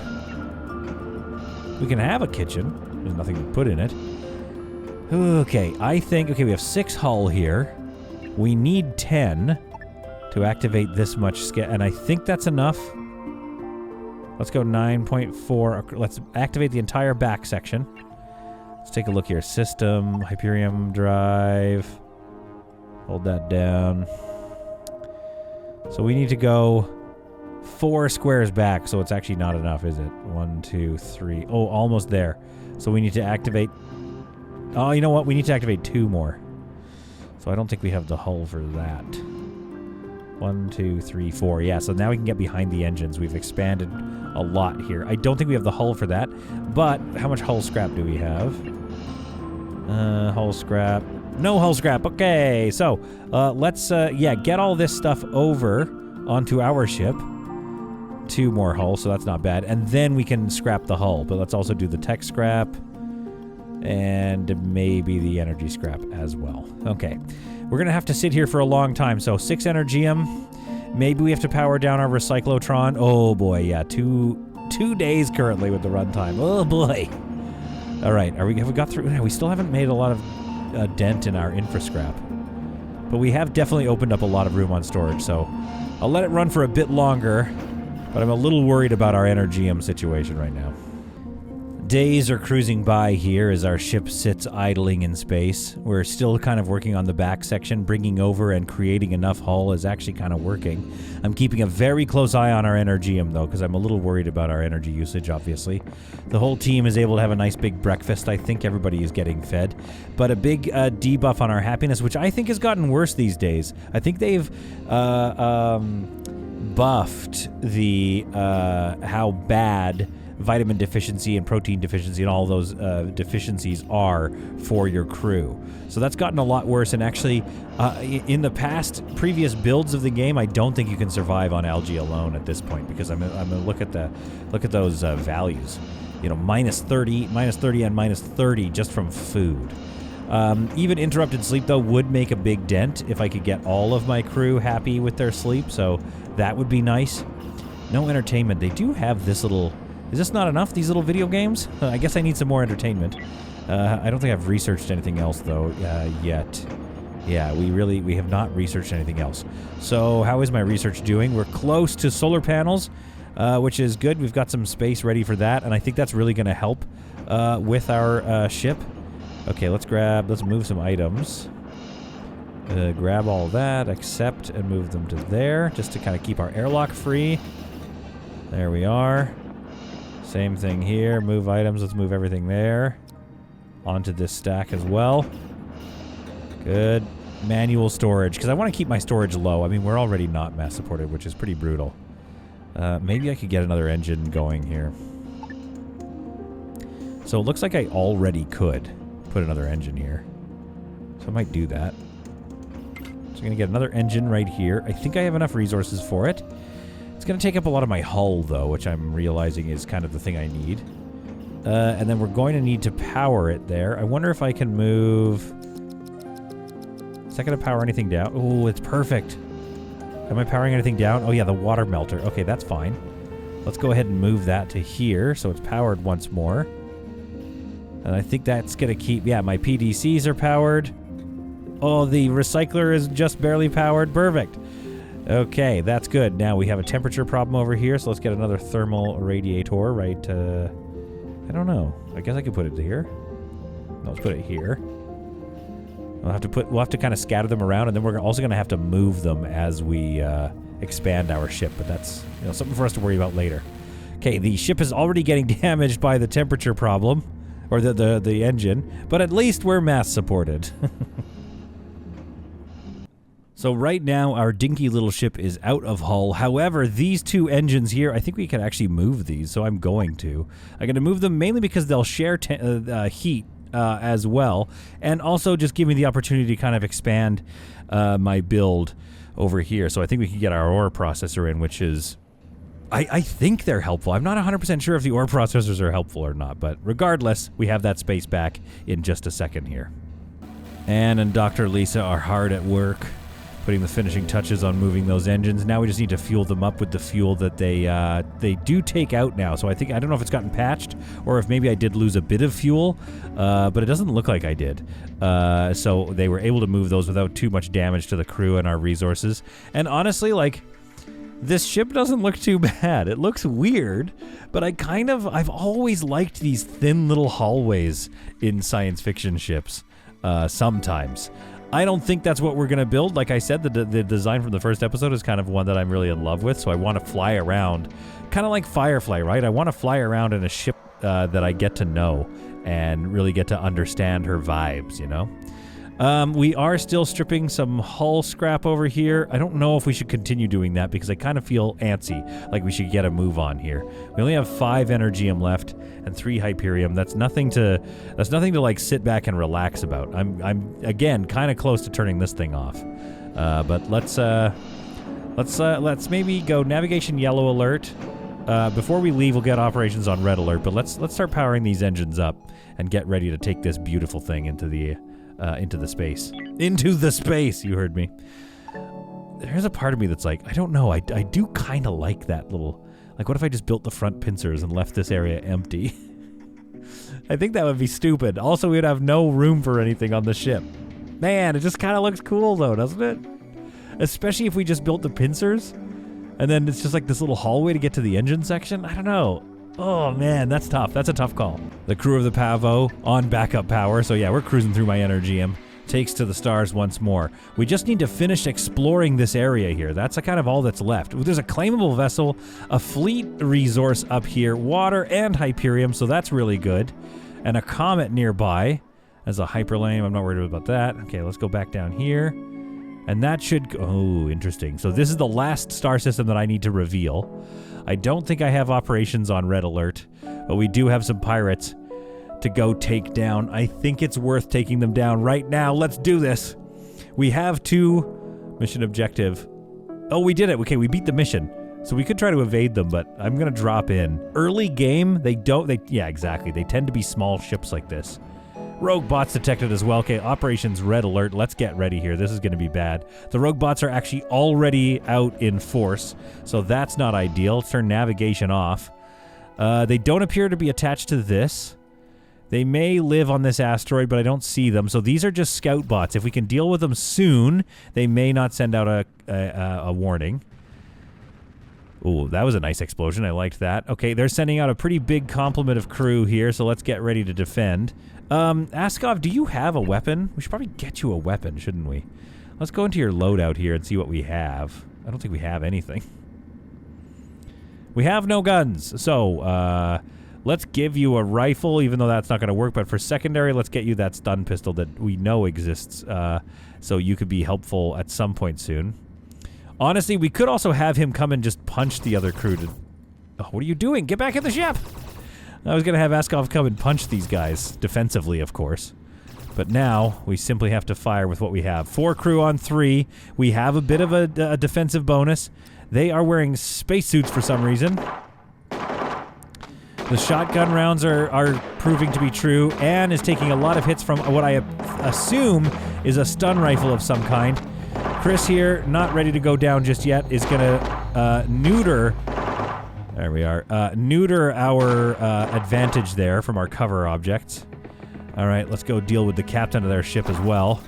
We can have a kitchen. There's nothing to put in it. Okay, I think... Okay, we have 6 hull here. We need 10 to activate this much scale, and I think that's enough. Let's go 9.4. Let's activate the entire back section. Let's take a look here. System, Hyperium drive. Hold that down. So we need to go 4 squares back, so it's actually not enough, is it? 1, 2, 3. Oh, almost there. So we need to activate... Oh, you know what? We need to activate 2 more. So I don't think we have the hull for that. 1, 2, 3, 4. Yeah, so now we can get behind the engines. We've expanded a lot here. I don't think we have the hull for that, but how much hull scrap do we have? Hull scrap. No hull scrap. Okay, so let's, get all this stuff over onto our ship. 2 more hulls, so that's not bad. And then we can scrap the hull, but let's also do the tech scrap. And maybe the energy scrap as well. Okay. We're going to have to sit here for a long time. So 6 Energium. Maybe we have to power down our Recyclotron. Oh, boy. Yeah, 2 days currently with the runtime. Oh, boy. All right. Have we got through? We still haven't made a lot of dent in our infra scrap. But we have definitely opened up a lot of room on storage. So I'll let it run for a bit longer. But I'm a little worried about our Energium situation right now. Days are cruising by here as our ship sits idling in space. We're still kind of working on the back section. Bringing over and creating enough hull is actually kind of working. I'm keeping a very close eye on our energium, though, because I'm a little worried about our energy usage, obviously. The whole team is able to have a nice big breakfast. I think everybody is getting fed. But a big debuff on our happiness, which I think has gotten worse these days. I think they've buffed the how bad vitamin deficiency and protein deficiency and all those deficiencies are for your crew. So that's gotten a lot worse, and actually in the previous builds of the game, I don't think you can survive on algae alone at this point, because I'm gonna look at those values. You know, minus 30 and minus 30 just from food. Even interrupted sleep, though, would make a big dent if I could get all of my crew happy with their sleep, so that would be nice. No entertainment. They do have this little... Is this not enough, these little video games? I guess I need some more entertainment. I don't think I've researched anything else, though, yet. Yeah, we have not researched anything else. So how is my research doing? We're close to solar panels, which is good. We've got some space ready for that, and I think that's really going to help with our ship. Okay, let's move some items. Grab all that, accept, and move them to there, just to kind of keep our airlock free. There we are. Same thing here. Move items. Let's move everything there. Onto this stack as well. Good. Manual storage, because I want to keep my storage low. I mean, we're already not mass supported, which is pretty brutal. Maybe I could get another engine going here. So it looks like I already could put another engine here. So I might do that. So I'm going to get another engine right here. I think I have enough resources for it. It's going to take up a lot of my hull, though, which I'm realizing is kind of the thing I need. And then we're going to need to power it there. I wonder if I can move... Is that going to power anything down? Oh, it's perfect. Am I powering anything down? Oh, yeah, the water melter. Okay, that's fine. Let's go ahead and move that to here, so it's powered once more. And I think that's going to keep... Yeah, my PDCs are powered. Oh, the recycler is just barely powered. Perfect. Okay, that's good. Now we have a temperature problem over here, so let's get another thermal radiator right I don't know. I guess I could put it here. No, let's put it here. We'll have to kind of scatter them around, and then we're also going to have to move them as we expand our ship, but that's something for us to worry about later. Okay, the ship is already getting damaged by the temperature problem, or the engine, but at least we're mass supported. So right now, our dinky little ship is out of hull. However, these two engines here, I think we can actually move these, so I'm going to. I'm going to move them mainly because they'll share heat as well, and also just give me the opportunity to kind of expand my build over here. So I think we can get our ore processor in, which is... I think they're helpful. I'm not 100% sure if the ore processors are helpful or not, but regardless, we have that space back in just a second here. Anne and Dr. Lisa are hard at work, putting the finishing touches on moving those engines. Now we just need to fuel them up with the fuel that they do take out now. So I don't know if it's gotten patched or if maybe I did lose a bit of fuel, but it doesn't look like I did. So they were able to move those without too much damage to the crew and our resources. And honestly, like, this ship doesn't look too bad. It looks weird, but I've always liked these thin little hallways in science fiction ships, sometimes. I don't think that's what we're going to build. Like I said, the design from the first episode is kind of one that I'm really in love with, so I want to fly around. Kind of like Firefly, right? I want to fly around in a ship that I get to know and really get to understand her vibes, We are still stripping some hull scrap over here. I don't know if we should continue doing that because I kind of feel antsy, like we should get a move on here. We only have 5 energium left and 3 hyperium. That's nothing to like sit back and relax about. I'm again kind of close to turning this thing off. But let's maybe go navigation yellow alert. Before we leave, we'll get operations on red alert. But let's start powering these engines up and get ready to take this beautiful thing into the space. Into the space, you heard me. There's a part of me that's like, I don't know, I do kind of like that little... Like, what if I just built the front pincers and left this area empty? I think that would be stupid. Also, we'd have no room for anything on the ship. Man, it just kind of looks cool, though, doesn't it? Especially if we just built the pincers, and then it's just like this little hallway to get to the engine section. I don't know. Oh, man, that's tough. That's a tough call. The crew of the Pavo on backup power. So, yeah, we're cruising through my Energium. Takes to the stars once more. We just need to finish exploring this area here. That's kind of all that's left. There's a claimable vessel, a fleet resource up here, water and Hyperium, so that's really good. And a comet nearby as a hyperlane. I'm not worried about that. Okay, let's go back down here. And that should go... Oh, interesting. So this is the last star system that I need to reveal. I don't think I have operations on Red Alert, but we do have some pirates to go take down. I think it's worth taking them down right now. Let's do this. We have 2 mission objective. Oh, we did it. Okay, we beat the mission. So we could try to evade them, but I'm going to drop in. Early game, yeah, exactly. They tend to be small ships like this. Rogue bots detected as well. Okay, Operations Red Alert. Let's get ready here. This is going to be bad. The rogue bots are actually already out in force, so that's not ideal. Let's turn navigation off. They don't appear to be attached to this. They may live on this asteroid, but I don't see them. So these are just scout bots. If we can deal with them soon, they may not send out a warning. Ooh, that was a nice explosion. I liked that. Okay, they're sending out a pretty big complement of crew here, so let's get ready to defend. Askov, do you have a weapon? We should probably get you a weapon, shouldn't we? Let's go into your loadout here and see what we have. I don't think we have anything. We have no guns, so, let's give you a rifle, even though that's not going to work. But for secondary, let's get you that stun pistol that we know exists, so you could be helpful at some point soon. Honestly, we could also have him come and just punch the other crew to... Oh, what are you doing? Get back in the ship! I was going to have Askov come and punch these guys, defensively, of course. But now, we simply have to fire with what we have. 4 crew on 3. We have a bit of a defensive bonus. They are wearing spacesuits for some reason. The shotgun rounds are proving to be true. Anne is taking a lot of hits from what I assume is a stun rifle of some kind. Chris here, not ready to go down just yet, is going to neuter... There we are. Neuter our advantage there from our cover objects. All right, let's go deal with the captain of their ship as well.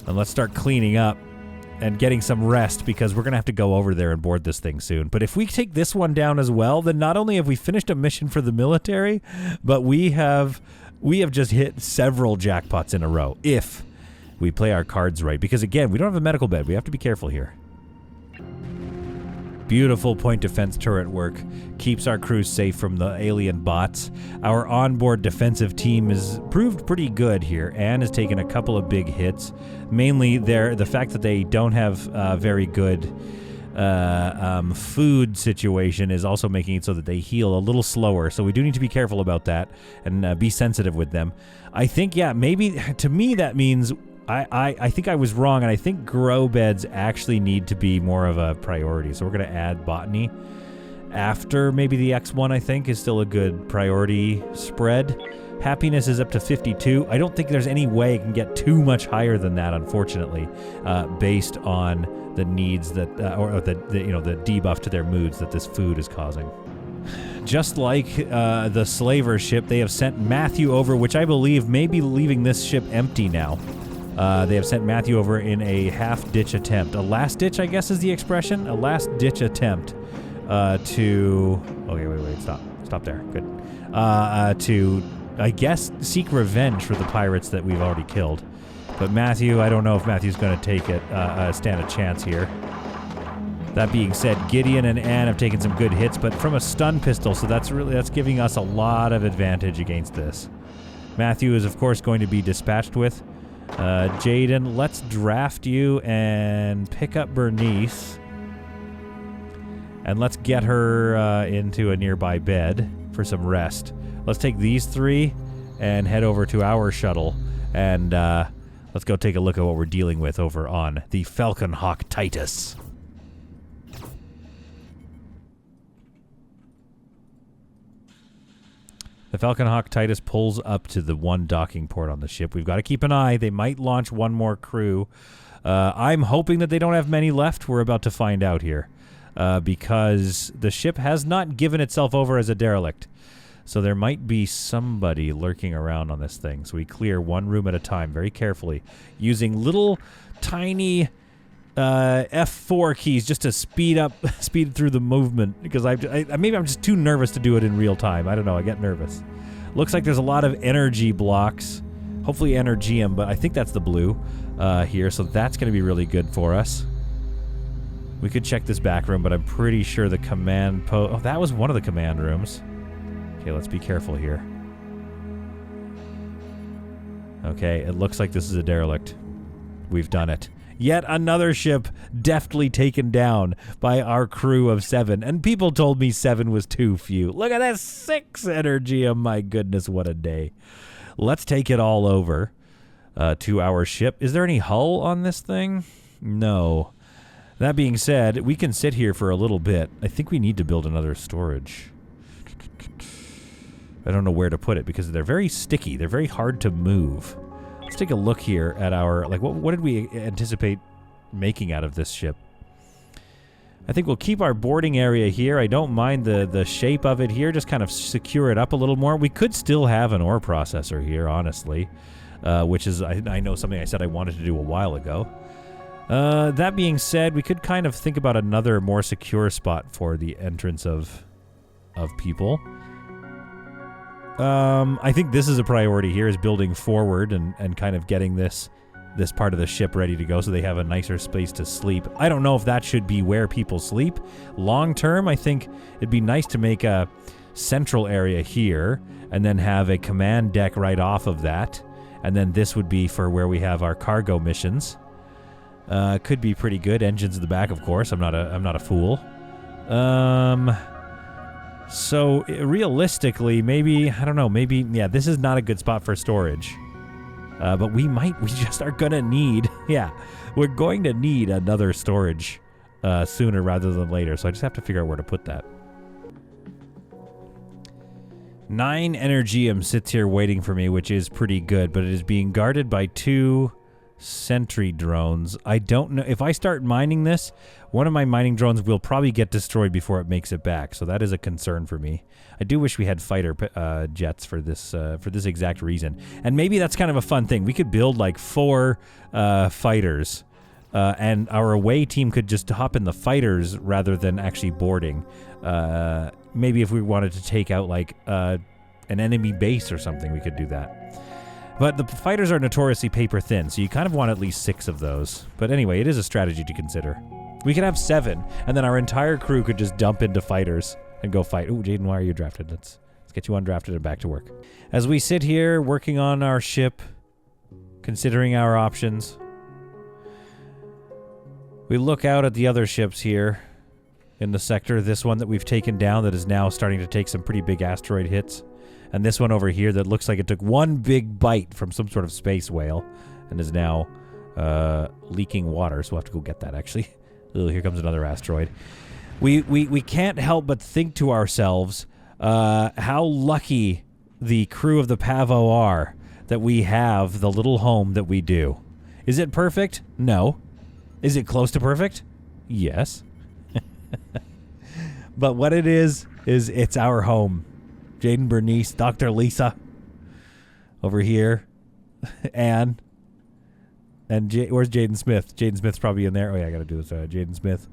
And let's start cleaning up and getting some rest, because we're going to have to go over there and board this thing soon. But if we take this one down as well, then not only have we finished a mission for the military, but we have just hit several jackpots in a row, if we play our cards right. Because again, we don't have a medical bed. We have to be careful here. Beautiful point defense turret work. Keeps our crew safe from the alien bots. Our onboard defensive team is proved pretty good here. Anne has taken a couple of big hits. Mainly the fact that they don't have very good food situation is also making it so that they heal a little slower. So we do need to be careful about that and be sensitive with them. I think, yeah, maybe to me that means... I think I was wrong, and I think grow beds actually need to be more of a priority. So we're going to add botany after maybe the X1, I think, is still a good priority spread. Happiness is up to 52. I don't think there's any way it can get too much higher than that, unfortunately, based on the needs that, or the debuff to their moods that this food is causing. Just like the slaver ship, they have sent Matthew over, which I believe may be leaving this ship empty now. They have sent Matthew over in a half-ditch attempt. A last-ditch, I guess is the expression? A last-ditch attempt to... Okay, wait, stop. Stop there. Good. To, I guess, seek revenge for the pirates that we've already killed. But Matthew, I don't know if Matthew's going to take it, stand a chance here. That being said, Gideon and Anne have taken some good hits, but from a stun pistol, so that's giving us a lot of advantage against this. Matthew is, of course, going to be dispatched with. Jaden, let's draft you and pick up Bernice. And let's get her into a nearby bed for some rest. Let's take these 3 and head over to our shuttle. And let's go take a look at what we're dealing with over on the Falcon Hawk Titus. The Falcon Hawk Titus pulls up to the one docking port on the ship. We've got to keep an eye. They might launch one more crew. I'm hoping that they don't have many left. We're about to find out here. Because the ship has not given itself over as a derelict. So there might be somebody lurking around on this thing. So we clear one room at a time very carefully. Using little tiny F4 keys just to speed through the movement, because maybe I'm just too nervous to do it in real time. I don't know. I get nervous. Looks like there's a lot of energy blocks. Hopefully energium, but I think that's the blue here, so that's going to be really good for us. We could check this back room, but I'm pretty sure the command oh, that was one of the command rooms. Okay, let's be careful here. Okay, it looks like this is a derelict. We've done it. Yet another ship deftly taken down by our crew of 7. And people told me 7 was too few. Look at that, 6 energium. My goodness, what a day. Let's take it all over to our ship. Is there any hull on this thing? No. That being said, we can sit here for a little bit. I think we need to build another storage. I don't know where to put it because they're very sticky. They're very hard to move. Let's take a look here at our, like, what did we anticipate making out of this ship? I think we'll keep our boarding area here. I don't mind the shape of it here. Just kind of secure it up a little more. We could still have an ore processor here, honestly, which is, I know, something I said I wanted to do a while ago. That being said, we could kind of think about another more secure spot for the entrance of people. I think this is a priority here, is building forward and kind of getting this part of the ship ready to go so they have a nicer space to sleep. I don't know if that should be where people sleep. Long term, I think it'd be nice to make a central area here and then have a command deck right off of that. And then this would be for where we have our cargo missions. Could be pretty good. Engines in the back, of course. I'm not a fool. So realistically, maybe, I don't know, maybe, yeah, this is not a good spot for storage. But we just are gonna need, yeah, we're going to need another storage sooner rather than later. So I just have to figure out where to put that. 9 energium sits here waiting for me, which is pretty good, but it is being guarded by 2 sentry drones. I don't know if I start mining this, one of my mining drones will probably get destroyed before it makes it back, so that is a concern for me. I do wish we had fighter jets for this exact reason, and maybe that's kind of a fun thing. We could build like 4 fighters, and our away team could just hop in the fighters rather than actually boarding. Maybe if we wanted to take out like an enemy base or something, we could do that. But the fighters are notoriously paper thin, so you kind of want at least 6 of those. But anyway, it is a strategy to consider. We could have 7, and then our entire crew could just dump into fighters and go fight. Ooh, Jaden, why are you drafted? Let's get you undrafted and back to work. As we sit here working on our ship, considering our options, we look out at the other ships here in the sector. This one that we've taken down that is now starting to take some pretty big asteroid hits. And this one over here that looks like it took one big bite from some sort of space whale and is now leaking water, so we'll have to go get that, actually. Ooh, here comes another asteroid. We can't help but think to ourselves how lucky the crew of the Pavo are that we have the little home that we do. Is it perfect? No. Is it close to perfect? Yes. But what it is it's our home. Jaden, Bernice, Dr. Lisa over here, Anne, and where's Jaden Smith? Jaden Smith's probably in there. Oh yeah, I gotta do this. Jaden Smith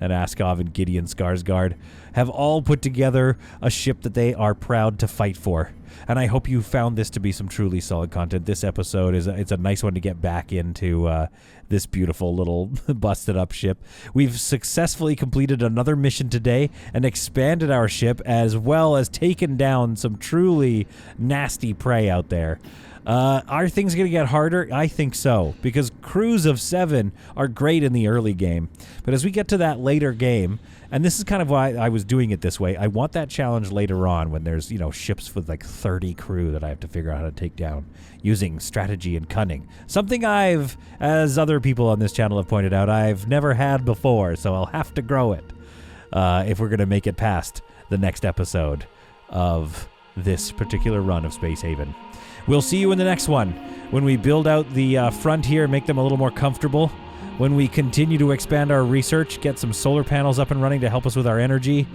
and Askov and Gideon Skarsgård have all put together a ship that they are proud to fight for. And I hope you found this to be some truly solid content. This episode it's a nice one to get back into this beautiful little busted up ship. We've successfully completed another mission today and expanded our ship, as well as taken down some truly nasty prey out there. Are things going to get harder? I think so, because crews of 7 are great in the early game. But as we get to that later game, and this is kind of why I was doing it this way, I want that challenge later on when there's, ships with like 30 crew that I have to figure out how to take down using strategy and cunning. Something I've, as other people on this channel have pointed out, I've never had before, so I'll have to grow it if we're going to make it past the next episode of this particular run of Space Haven. We'll see you in the next one, when we build out the front here, make them a little more comfortable, when we continue to expand our research, get some solar panels up and running to help us with our energy,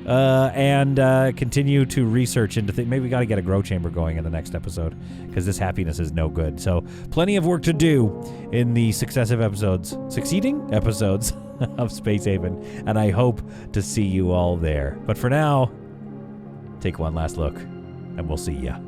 and continue to research into things. Maybe we got to get a grow chamber going in the next episode because this happiness is no good. So plenty of work to do in the succeeding episodes of Space Haven, and I hope to see you all there. But for now, take one last look, and we'll see ya.